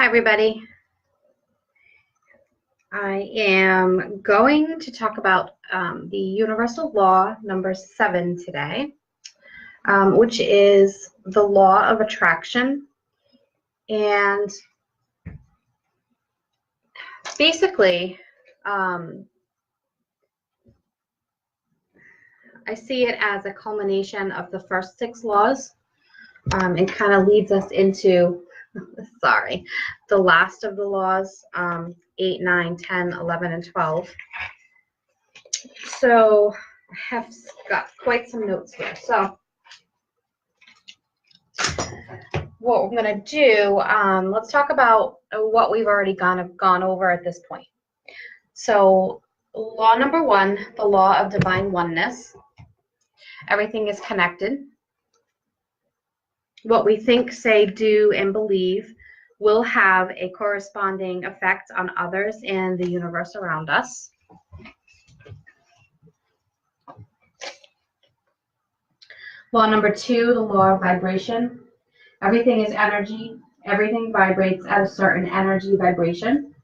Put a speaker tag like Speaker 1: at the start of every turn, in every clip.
Speaker 1: Hi, everybody. I am going to talk about the universal law number 7 today, which is the law of attraction. And basically, I see it as a culmination of the first 6 laws and kind of leads us into, the last of the laws, 8, 9, 10, 11, and 12. So I have got quite some notes here. So what we're going to do, let's talk about what we've already gone over at this point. So law number 1, the law of divine oneness. Everything is connected. What we think, say, do, and believe will have a corresponding effect on others and the universe around us. Law number 2, the law of vibration. Everything is energy. Everything vibrates at a certain energy vibration.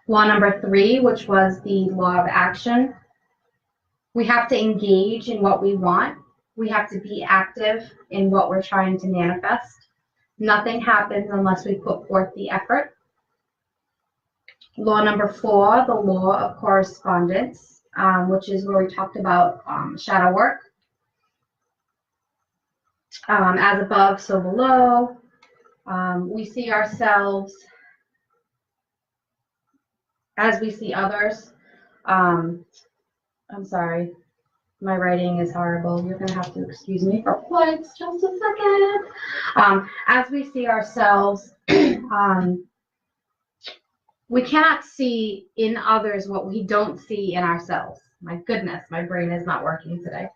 Speaker 1: Law number 3, which was the law of action. We have to engage in what we want. We have to be active in what we're trying to manifest. Nothing happens unless we put forth the effort. Law number 4, the law of correspondence, which is where we talked about shadow work. As above, so below. We see ourselves as we see others. I'm sorry, my writing is horrible. You're going to have to excuse me for just a second. As we see ourselves, we cannot see in others what we don't see in ourselves. My goodness, my brain is not working today.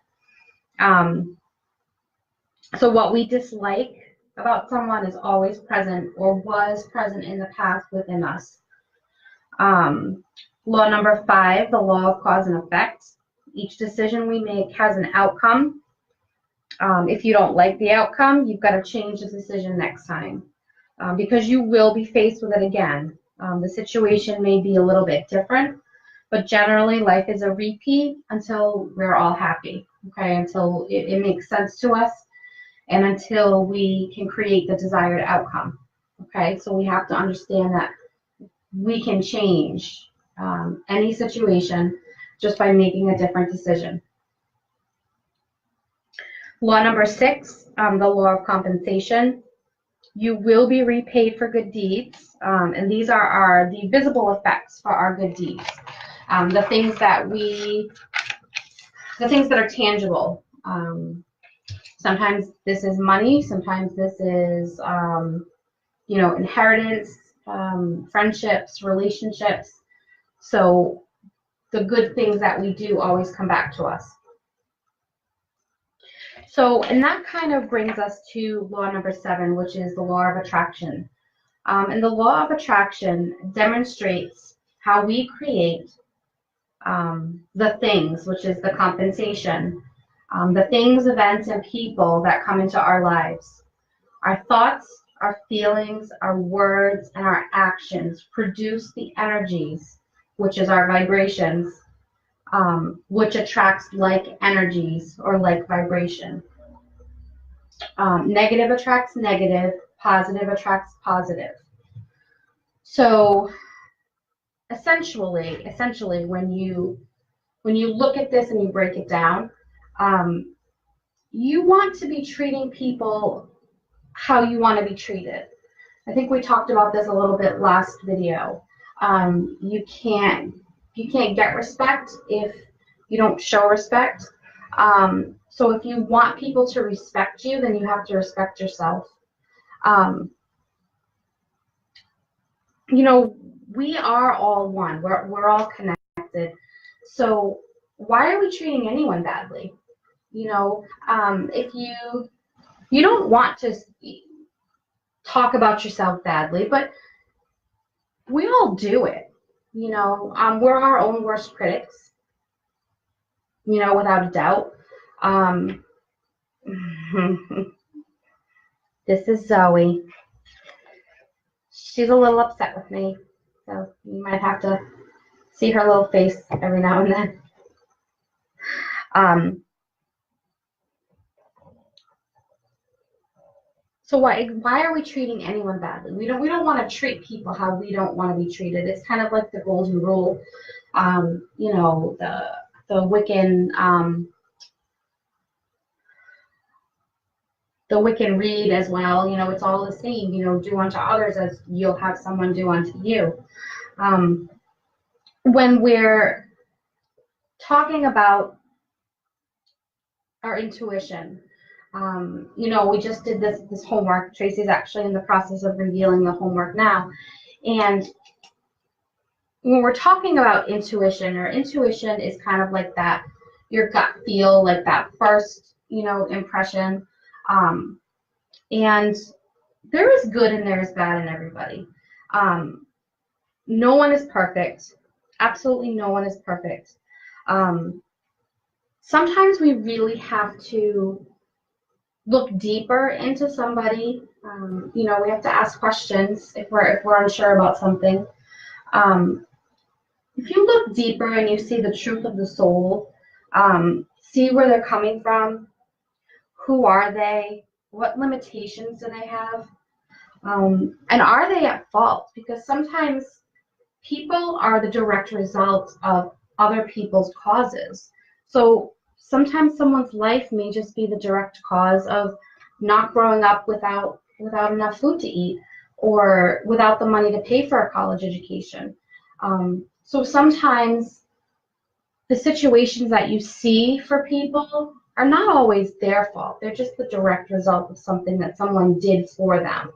Speaker 1: So what we dislike about someone is always present or was present in the past within us. Law number 5, the law of cause and effect. Each decision we make has an outcome. If you don't like the outcome, you've got to change the decision next time because you will be faced with it again. The situation may be a little bit different, but generally life is a repeat until we're all happy, okay, until it makes sense to us and until we can create the desired outcome, okay? So we have to understand that we can change any situation just by making a different decision. Law number 6, the law of compensation. You will be repaid for good deeds, and these are the visible effects for our good deeds. The things that are tangible. Sometimes this is money. Sometimes this is, inheritance, friendships, relationships. So the good things that we do always come back to us. So, and that kind of brings us to law number 7, which is the law of attraction. And the law of attraction demonstrates how we create the things, which is the compensation, the things, events, and people that come into our lives. Our thoughts, our feelings, our words, and our actions produce the energies, which is our vibrations, which attracts like energies or like vibration. Negative attracts negative, positive attracts positive. So essentially, when you look at this and you break it down, you want to be treating people how you want to be treated. I think we talked about this a little bit last video. You can't get respect if you don't show respect. So if you want people to respect you, then you have to respect yourself. We are all one. We're all connected. So why are we treating anyone badly? If you don't want to talk about yourself badly, but we all do it. We're our own worst critics, without a doubt. This is Zoe. she's a little upset with me, so you might have to see her little face every now and then. So why are we treating anyone badly? We don't want to treat people how we don't want to be treated. It's kind of like the golden rule, you know, the Wiccan read as well. You know, it's all the same. You know, do unto others as you'll have someone do unto you. When we're talking about our intuition, you know, we just did this homework. Tracy's actually in the process of revealing the homework now. And when we're talking about intuition, or intuition is kind of like that, your gut feel, like that first, you know, impression. And there is good and there is bad in everybody. No one is perfect. Absolutely no one is perfect. Sometimes we really have to look deeper into somebody. You know, we have to ask questions if we're unsure about something. If you look deeper and you see the truth of the soul, see where they're coming from, who are they, what limitations do they have, and are they at fault? Because sometimes people are the direct result of other people's causes. So sometimes someone's life may just be the direct cause of not growing up without enough food to eat, or without the money to pay for a college education. So sometimes the situations that you see for people are not always their fault. They're just the direct result of something that someone did for them.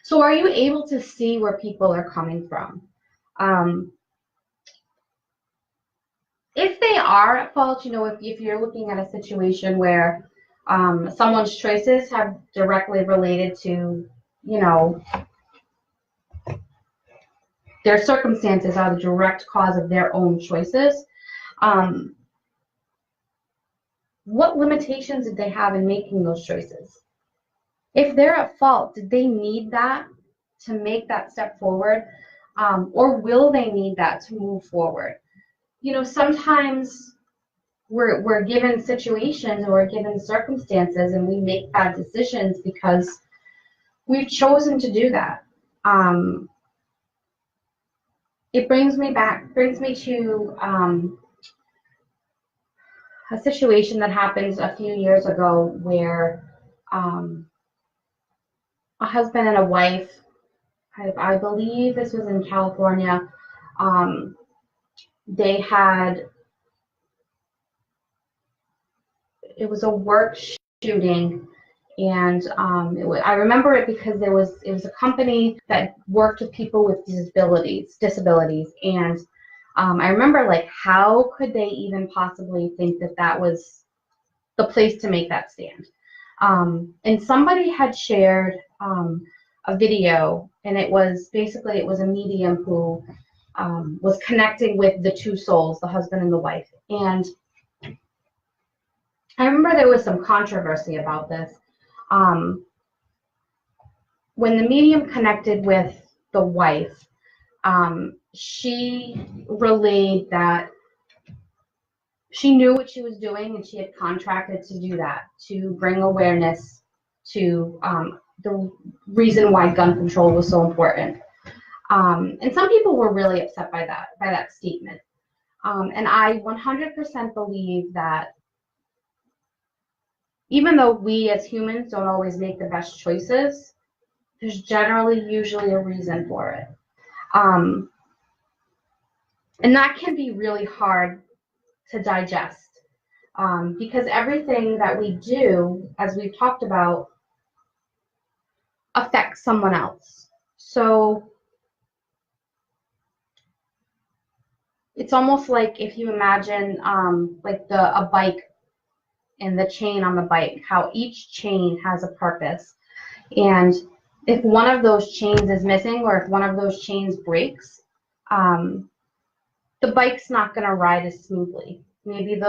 Speaker 1: So are you able to see where people are coming from? If they are at fault, you know, if you're looking at a situation where someone's choices have directly related to, you know, their circumstances are the direct cause of their own choices, what limitations did they have in making those choices? If they're at fault, did they need that to make that step forward? Or will they need that to move forward? You know, sometimes we're given situations or we're given circumstances and we make bad decisions because we've chosen to do that. It brings me to a situation that happened a few years ago where a husband and a wife, I believe this was in California, they had, it was a work shooting, and I remember it because it was a company that worked with people with disabilities, and I remember, like, how could they even possibly think that that was the place to make that stand? And somebody had shared a video, and it was a medium who was connecting with the two souls, the husband and the wife. And I remember there was some controversy about this. When the medium connected with the wife, she relayed that she knew what she was doing and she had contracted to do that, to bring awareness to the reason why gun control was so important. And some people were really upset by that statement. And I 100% believe that even though we as humans don't always make the best choices, there's usually a reason for it. And that can be really hard to digest, because everything that we do, as we've talked about, affects someone else. So it's almost like if you imagine like a bike and the chain on the bike, how each chain has a purpose. And if one of those chains is missing, or if one of those chains breaks, the bike's not going to ride as smoothly. Maybe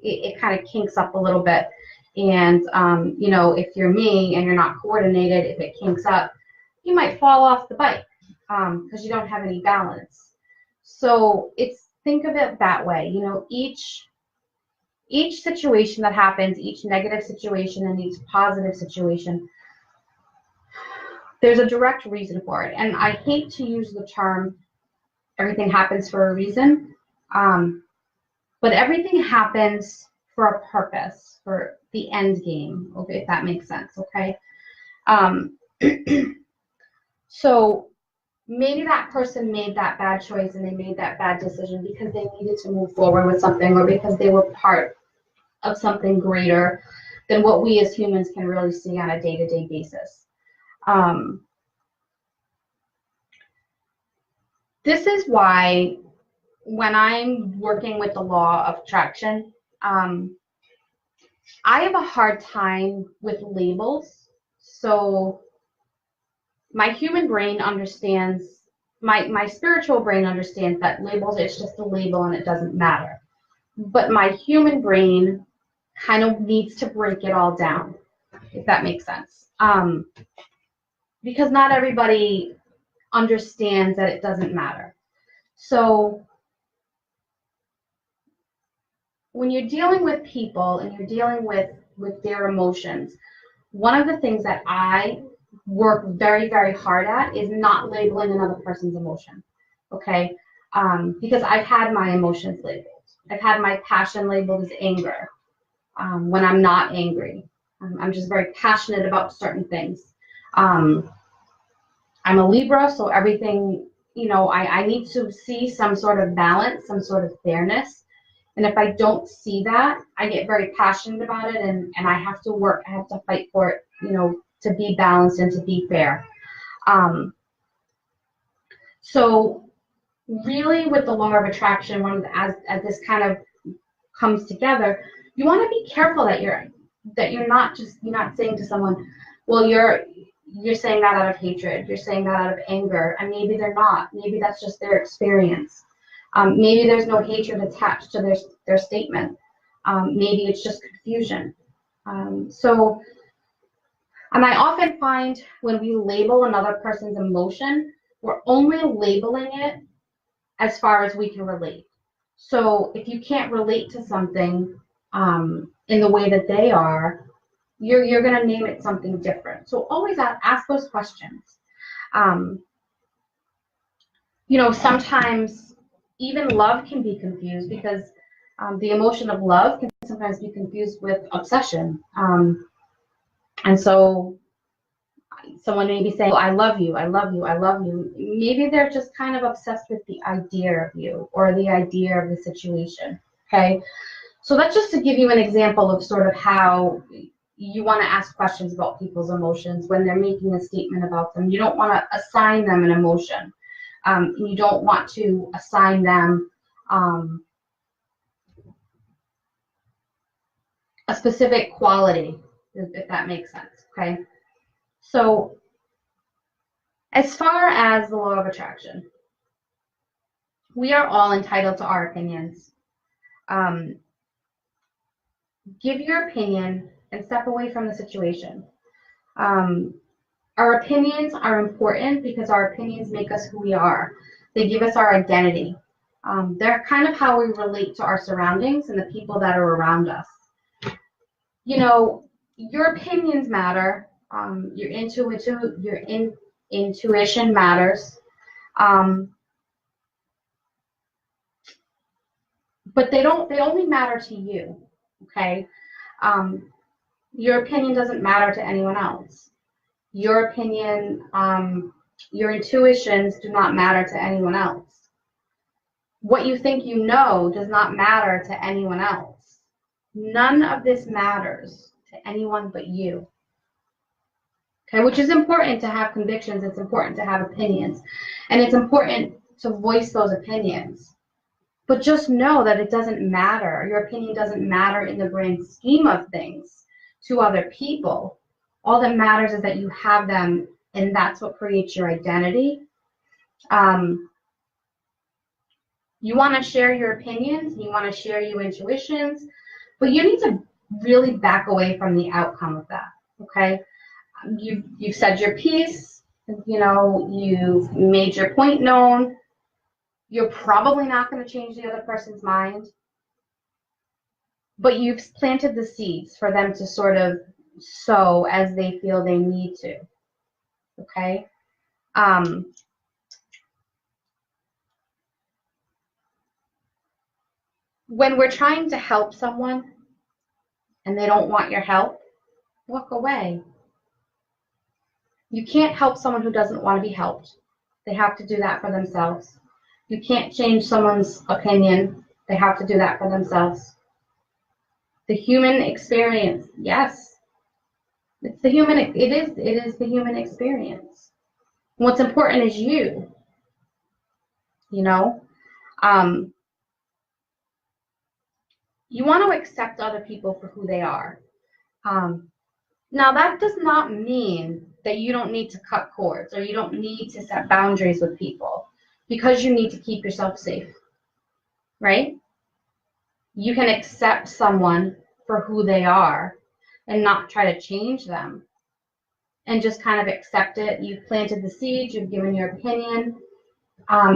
Speaker 1: it kind of kinks up a little bit, And, you know, if you're me and you're not coordinated, if it kinks up, you might fall off the bike because you don't have any balance. So think of it that way. You know, each situation that happens, each negative situation and each positive situation, there's a direct reason for it. And I hate to use the term everything happens for a reason, but everything happens for a purpose, for the end game, okay, if that makes sense, okay? So maybe that person made that bad choice and they made that bad decision because they needed to move forward with something, or because they were part of something greater than what we as humans can really see on a day-to-day basis. This is why when I'm working with the law of attraction, I have a hard time with labels. So my human brain understands, my spiritual brain understands that labels, it's just a label and it doesn't matter. But my human brain kind of needs to break it all down, if that makes sense. Because not everybody understands that it doesn't matter. So when you're dealing with people and you're dealing with their emotions, one of the things that I work very, very hard at is not labeling another person's emotion, okay? Because I've had my emotions labeled. I've had my passion labeled as anger when I'm not angry. I'm just very passionate about certain things. I'm a Libra, so everything, you know, I need to see some sort of balance, some sort of fairness. And if I don't see that, I get very passionate about it, and I have to work, I have to fight for it, you know, to be balanced and to be fair. So really with the law of attraction, as this kind of comes together, you want to be careful that you're not saying to someone, well, you're saying that out of hatred, you're saying that out of anger, and maybe they're not. Maybe that's just their experience. Maybe there's no hatred attached to their statement. Maybe it's just confusion. And I often find when we label another person's emotion, we're only labeling it as far as we can relate. So if you can't relate to something in the way that they are, you're going to name it something different. So always ask those questions. You know, sometimes even love can be confused because the emotion of love can sometimes be confused with obsession. And so someone may be saying, oh, I love you, I love you, I love you. Maybe they're just kind of obsessed with the idea of you or the idea of the situation, okay? So that's just to give you an example of sort of how you want to ask questions about people's emotions when they're making a statement about them. You don't want to assign them an emotion. You don't want to assign them a specific quality, if that makes sense, okay? So as far as the law of attraction, we are all entitled to our opinions. Give your opinion and step away from the situation. Our opinions are important because our opinions make us who we are. They give us our identity. They're kind of how we relate to our surroundings and the people that are around us. You know, your opinions matter. Your intuition matters. But they only matter to you, okay? Your opinion doesn't matter to anyone else. Your opinion, your intuitions do not matter to anyone else. What you think you know does not matter to anyone else. None of this matters to anyone but you. Okay, which is important to have convictions, it's important to have opinions, and it's important to voice those opinions. But just know that it doesn't matter. Your opinion doesn't matter in the grand scheme of things to other people. All that matters is that you have them, and that's what creates your identity. You want to share your opinions, you want to share your intuitions, but you need to really back away from the outcome of that. Okay, you've said your piece. You know, you've made your point known. You're probably not going to change the other person's mind, but you've planted the seeds for them to sort of sow as they feel they need to. Okay. When we're trying to help someone and they don't want your help, walk away. You can't help someone who doesn't want to be helped. They have to do that for themselves. You can't change someone's opinion. They have to do that for themselves. The human experience, yes. It's the human, it is the human experience. What's important is you. You know? You want to accept other people for who they are. Now, that does not mean that you don't need to cut cords or you don't need to set boundaries with people because you need to keep yourself safe, right? You can accept someone for who they are and not try to change them and just kind of accept it. You've planted the seeds, you've given your opinion.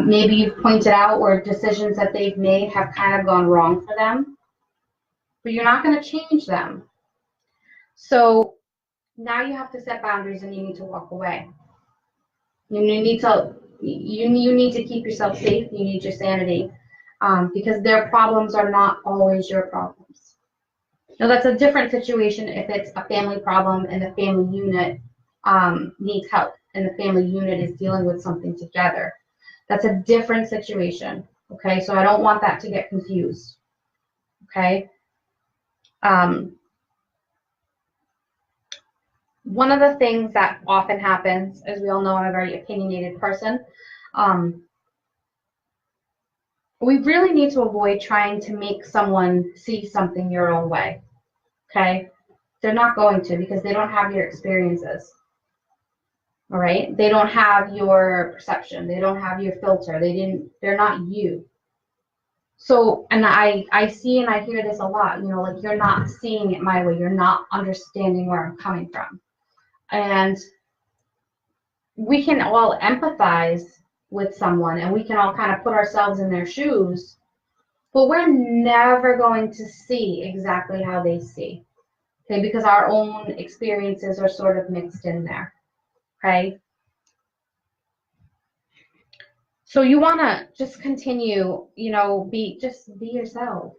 Speaker 1: Maybe you've pointed out where decisions that they've made have kind of gone wrong for them, but you're not going to change them. So now you have to set boundaries and you need to walk away. You need to keep yourself safe. You need your sanity because their problems are not always your problems. Now that's a different situation if it's a family problem and the family unit needs help and the family unit is dealing with something together. That's a different situation. Okay, so I don't want that to get confused. Okay. One of the things that often happens, as we all know, I'm a very opinionated person. We really need to avoid trying to make someone see something your own way. Okay? They're not going to because they don't have your experiences. All right? They don't have your perception. They don't have your filter. They're not you. So, and I see and I hear this a lot, you know, like you're not seeing it my way. You're not understanding where I'm coming from. And we can all empathize with someone and we can all kind of put ourselves in their shoes, but we're never going to see exactly how they see, okay, because our own experiences are sort of mixed in there, okay? So you want to just continue, you know, be yourself.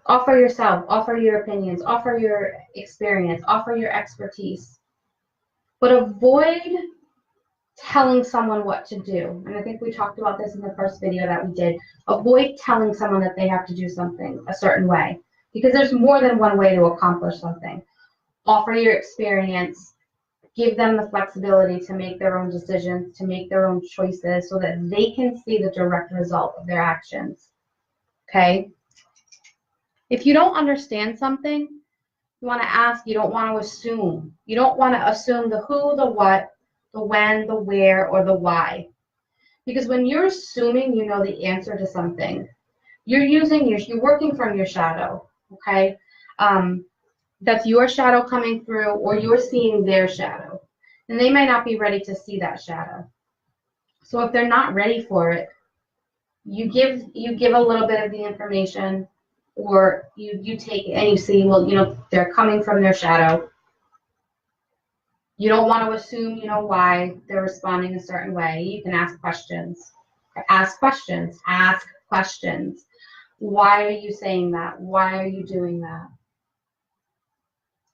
Speaker 1: Offer yourself, offer your opinions, offer your experience, offer your expertise, but avoid telling someone what to do. And I think we talked about this in the first video that we did. Avoid telling someone that they have to do something a certain way because there's more than one way to accomplish something. Offer your experience. Give them the flexibility to make their own decisions, to make their own choices so that they can see the direct result of their actions. Okay? If you don't understand something, you want to ask, you don't want to assume. You don't want to assume the who, the what, the when, the where, or the why. Because when you're assuming you know the answer to something, you're working from your shadow, okay? That's your shadow coming through, or you're seeing their shadow. And they might not be ready to see that shadow. So if they're not ready for it, you give a little bit of the information, or you take it and you see, well, you know, they're coming from their shadow. You don't want to assume, you know, why they're responding a certain way. You can ask questions. Ask questions. Ask questions. Why are you saying that? Why are you doing that?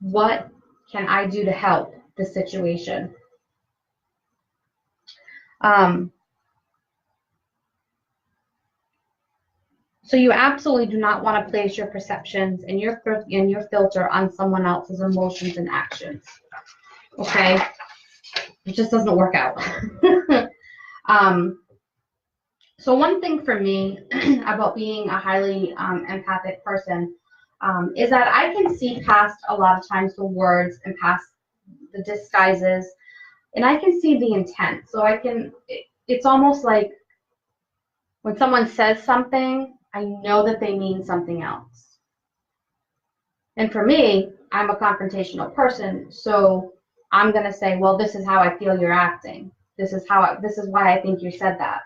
Speaker 1: What can I do to help the situation? So you absolutely do not want to place your perceptions and your filter on someone else's emotions and actions. Okay? It just doesn't work out. So one thing for me about being a highly empathic person is that I can see past a lot of times the words and past the disguises, and I can see the intent. So it's almost like when someone says something, I know that they mean something else. And for me, I'm a confrontational person, so I'm going to say, well, this is how I feel you're acting. This is why I think you said that.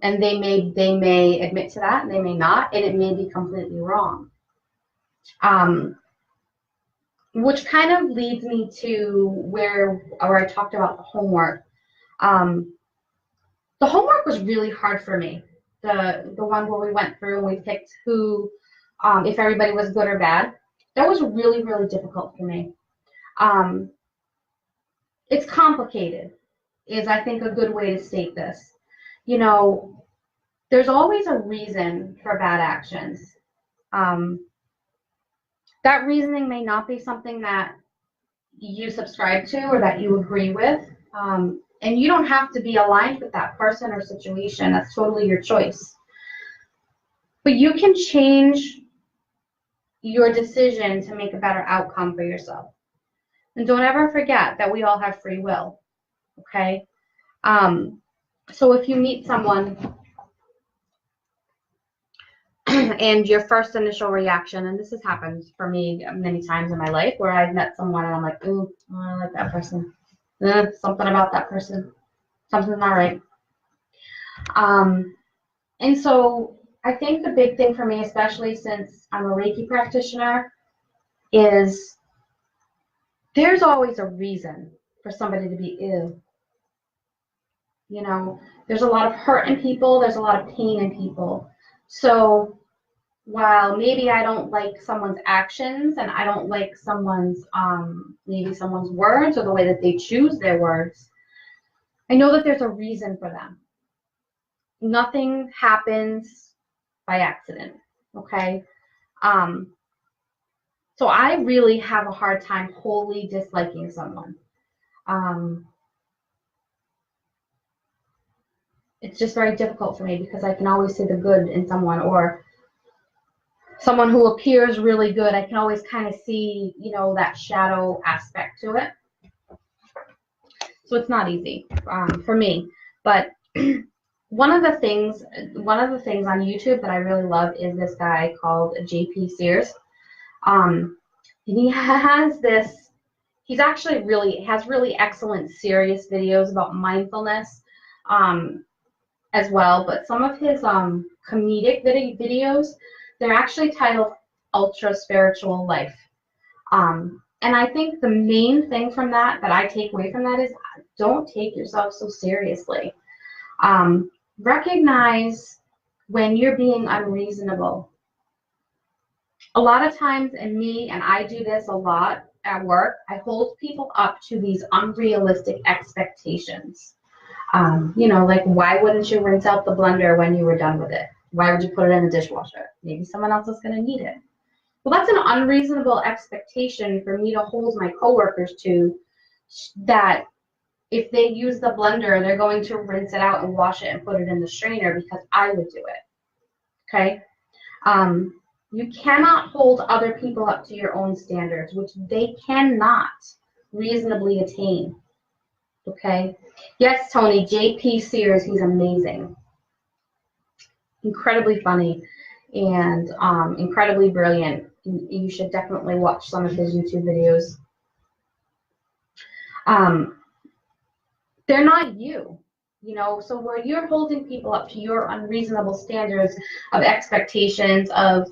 Speaker 1: And they may admit to that, and they may not, and it may be completely wrong. Which kind of leads me to where I talked about the homework. The homework was really hard for me. The one where we went through and we picked who, if everybody was good or bad. That was really, really difficult for me. It's complicated, is I think a good way to state this. You know, there's always a reason for bad actions. That reasoning may not be something that you subscribe to or that you agree with. And you don't have to be aligned with that person or situation. That's totally your choice. But you can change your decision to make a better outcome for yourself. And don't ever forget that we all have free will, okay? So if you meet someone and your first initial reaction, and this has happened for me many times in my life, where I've met someone and I'm like, ooh, I don't like that person. Something about that person. Something's not right. And so I think the big thing for me, especially since I'm a Reiki practitioner, is there's always a reason for somebody to be ill. You know, there's a lot of hurt in people, there's a lot of pain in people. So while maybe I don't like someone's actions and I don't like someone's, maybe someone's words or the way that they choose their words, I know that there's a reason for them. Nothing happens by accident, okay? So I really have a hard time wholly disliking someone. It's just very difficult for me because I can always see the good in someone, or someone who appears really good. I can always kind of see, you know, that shadow aspect to it. So it's not easy for me. But one of the things on YouTube that I really love is this guy called JP Sears. He has this. He's actually has really excellent, serious videos about mindfulness as well. But some of his comedic videos, they're actually titled Ultra Spiritual Life. And I think the main thing from that I take away from that is don't take yourself so seriously. Recognize when you're being unreasonable. A lot of times, and I do this a lot at work, I hold people up to these unrealistic expectations. You know, like, why wouldn't you rinse out the blender when you were done with it? Why would you put it in the dishwasher? Maybe someone else is going to need it. Well, that's an unreasonable expectation for me to hold my coworkers to, that if they use the blender, they're going to rinse it out and wash it and put it in the strainer because I would do it. Okay? You cannot hold other people up to your own standards, which they cannot reasonably attain. Okay? Yes, Tony, JP Sears, he's amazing. Incredibly funny and incredibly brilliant. You should definitely watch some of his YouTube videos. They're not you, you know, so where you're holding people up to your unreasonable standards of expectations of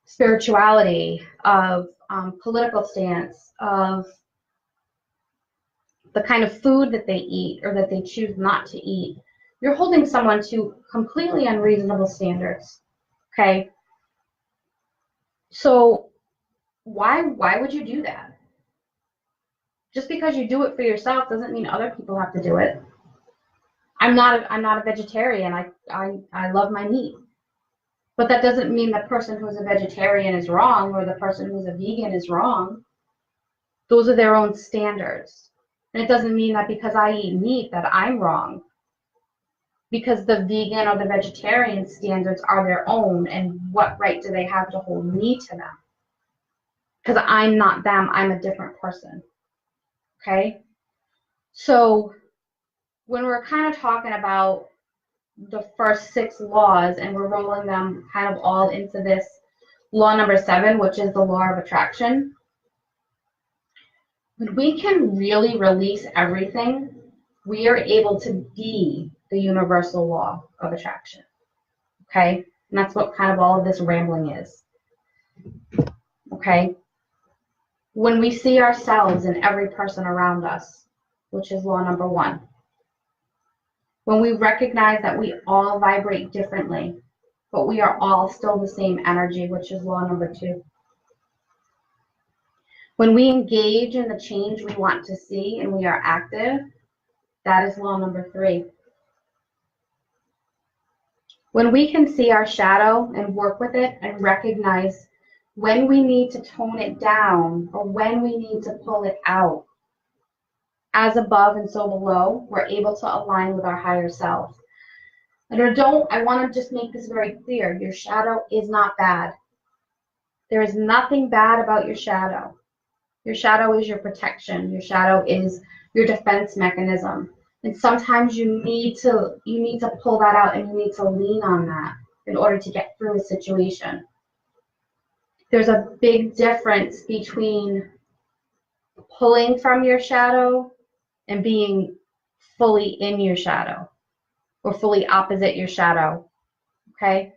Speaker 1: spirituality, of political stance, of the kind of food that they eat or that they choose not to eat, you're holding someone to completely unreasonable standards, okay? So why would you do that? Just because you do it for yourself doesn't mean other people have to do it. I'm not a vegetarian. I love my meat. But that doesn't mean the person who's a vegetarian is wrong or the person who's a vegan is wrong. Those are their own standards. And it doesn't mean that because I eat meat that I'm wrong. Because the vegan or the vegetarian standards are their own, and what right do they have to hold me to them? Because I'm not them, I'm a different person. Okay? So when we're kind of talking about the first 6 laws and we're rolling them kind of all into this Law number 7, which is the law of attraction. When we can really release everything, we are able to be the universal law of attraction. Okay? And that's what kind of all of this rambling is. Okay? When we see ourselves in every person around us, which is law number 1. When we recognize that we all vibrate differently, but we are all still the same energy, which is law number 2. When we engage in the change we want to see and we are active, that is law number 3. When we can see our shadow and work with it and recognize when we need to tone it down or when we need to pull it out, as above and so below, we're able to align with our higher self. And I want to just make this very clear. Your shadow is not bad. There is nothing bad about your shadow. Your shadow is your protection. Your shadow is your defense mechanism. And sometimes you need to pull that out and you need to lean on that in order to get through a situation. There's a big difference between pulling from your shadow and being fully in your shadow or fully opposite your shadow. Okay?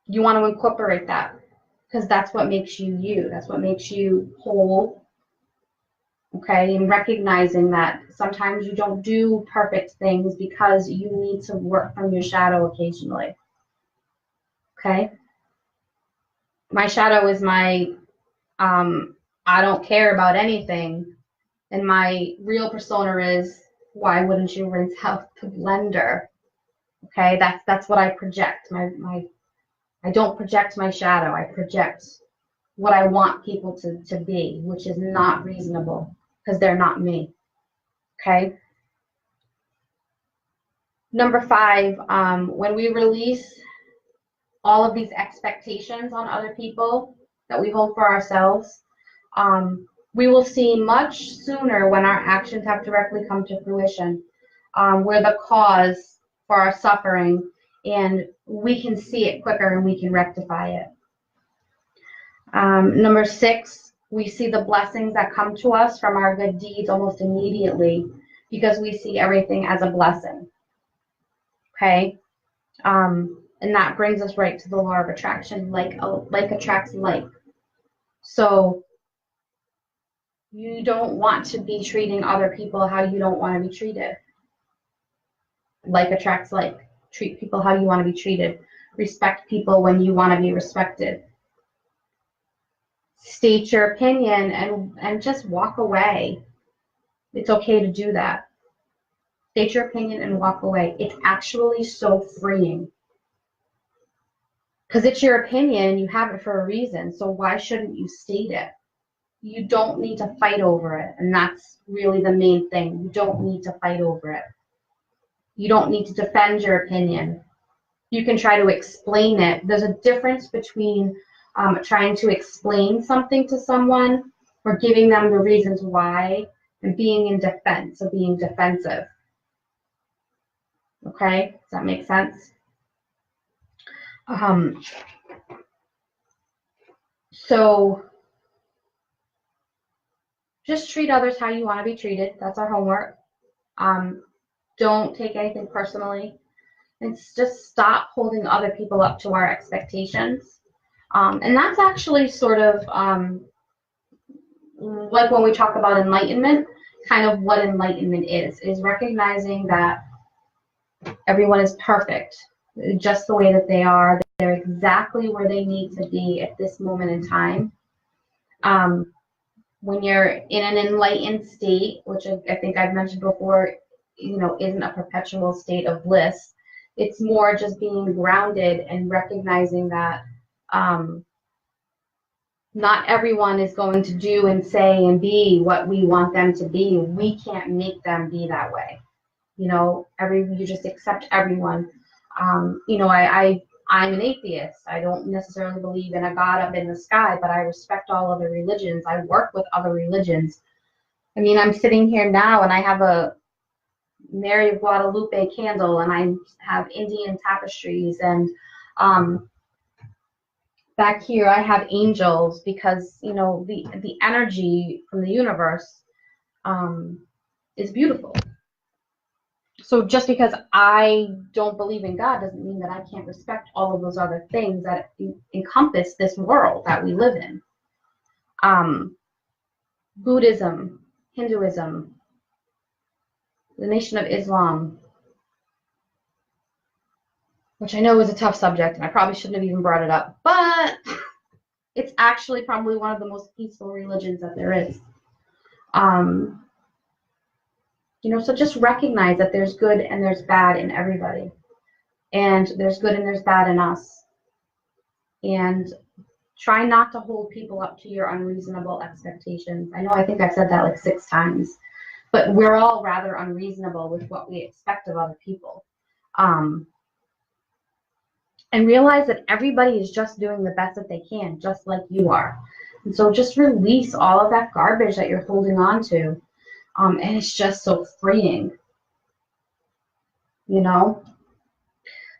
Speaker 1: You want to incorporate that because that's what makes you you. That's what makes you whole. Okay, and recognizing that sometimes you don't do perfect things because you need to work from your shadow occasionally. Okay, my shadow is my I don't care about anything, and my real persona is why wouldn't you rinse out the blender? Okay, that's what I project. I don't project my shadow. I project what I want people to be, which is not reasonable because they're not me. Okay. Number 5, when we release all of these expectations on other people that we hold for ourselves, we will see much sooner when our actions have directly come to fruition. We're the cause for our suffering, and we can see it quicker and we can rectify it. Number 6, we see the blessings that come to us from our good deeds almost immediately because we see everything as a blessing. Okay? And that brings us right to the law of attraction, like attracts like. So you don't want to be treating other people how you don't want to be treated. Like attracts like. Treat people how you want to be treated. Respect people when you want to be respected. State your opinion and just walk away. It's okay to do that. State your opinion and walk away. It's actually so freeing. Because it's your opinion, you have it for a reason, so why shouldn't you state it? You don't need to fight over it, and that's really the main thing. You don't need to fight over it. You don't need to defend your opinion. You can try to explain it. There's a difference between trying to explain something to someone or giving them the reasons why and being in defense, or being defensive. Okay, does that make sense? So just treat others how you want to be treated. That's our homework. Don't take anything personally. And just stop holding other people up to our expectations. And that's actually sort of like when we talk about enlightenment, kind of what enlightenment is recognizing that everyone is perfect, just the way that they are. They're exactly where they need to be at this moment in time. When you're in an enlightened state, which I think I've mentioned before, isn't a perpetual state of bliss. It's more just being grounded and recognizing that not everyone is going to do and say and be what we want them to be. We can't make them be that way. You just accept everyone. I'm an atheist. I don't necessarily believe in a God up in the sky, but I respect all other religions. I work with other religions. I mean, I'm sitting here now and I have a Mary of Guadalupe candle and I have Indian tapestries and back here I have angels because, you know, the energy from the universe is beautiful. So just because I don't believe in God doesn't mean that I can't respect all of those other things that encompass this world that we live in. Buddhism, Hinduism, the Nation of Islam, which I know is a tough subject, and I probably shouldn't have even brought it up, but it's actually probably one of the most peaceful religions that there is. You know, so just recognize that there's good and there's bad in everybody, and there's good and there's bad in us, and try not to hold people up to your unreasonable expectations. I know I think I've said that like 6 times, but we're all rather unreasonable with what we expect of other people. And realize that everybody is just doing the best that they can, just like you are. And so just release all of that garbage that you're holding on to. And it's just so freeing, you know?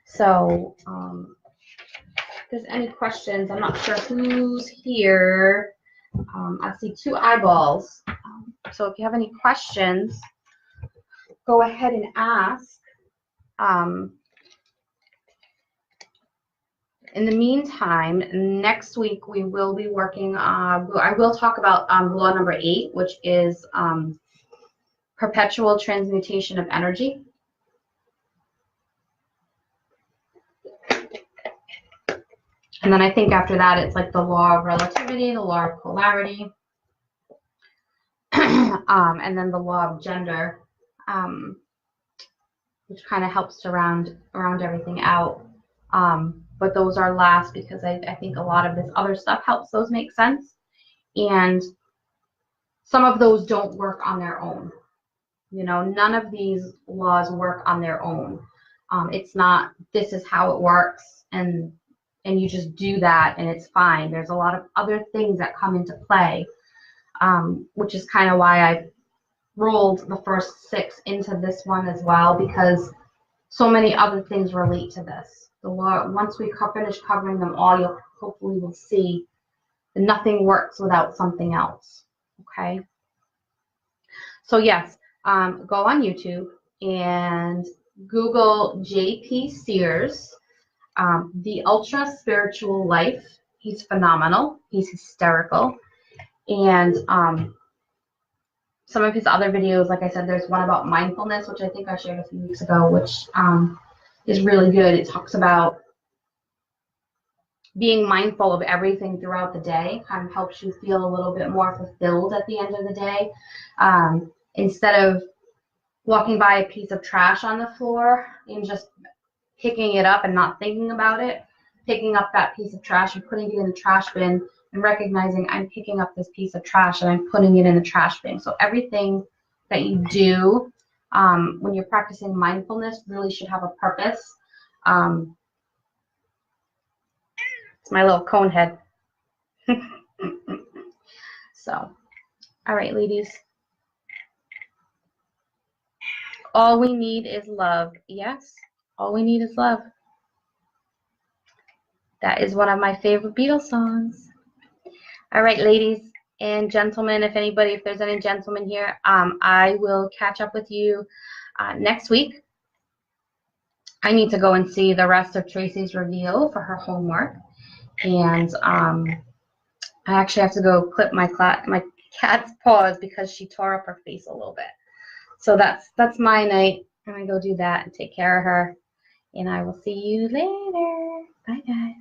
Speaker 1: So, if there's any questions, I'm not sure who's here. I see 2 eyeballs. So if you have any questions, go ahead and ask. In the meantime, next week we will be working on, I will talk about law number 8, which is perpetual transmutation of energy. And then I think after that, it's like the law of relativity, the law of polarity, and then the law of gender, which kind of helps to round everything out. But those are last because I think a lot of this other stuff helps those make sense. And some of those don't work on their own. You know, none of these laws work on their own. It's not, this is how it works, and you just do that and it's fine. There's a lot of other things that come into play, which is kind of why I rolled the first 6 into this one as well, because so many other things relate to this. The law, once we finish covering them all, you'll hopefully will see that nothing works without something else. Okay. So yes, go on YouTube and Google J.P. Sears. The Ultra Spiritual Life. He's phenomenal. He's hysterical. And some of his other videos, like I said, there's one about mindfulness, which I think I shared a few weeks ago, which is really good. It talks about being mindful of everything throughout the day, kind of helps you feel a little bit more fulfilled at the end of the day. Instead of walking by a piece of trash on the floor and just picking it up and not thinking about it, picking up that piece of trash and putting it in the trash bin and recognizing I'm picking up this piece of trash and I'm putting it in the trash bin. So everything that you do when you're practicing mindfulness really should have a purpose. It's my little cone head. So, all right, ladies. All we need is love. Yes, all we need is love. That is one of my favorite Beatles songs. All right, ladies and gentlemen, if there's any gentlemen here, I will catch up with you next week. I need to go and see the rest of Tracy's reveal for her homework. And I actually have to go clip my cat's paws because she tore up her face a little bit. So that's my night. I'm going to go do that and take care of her. And I will see you later. Bye, guys.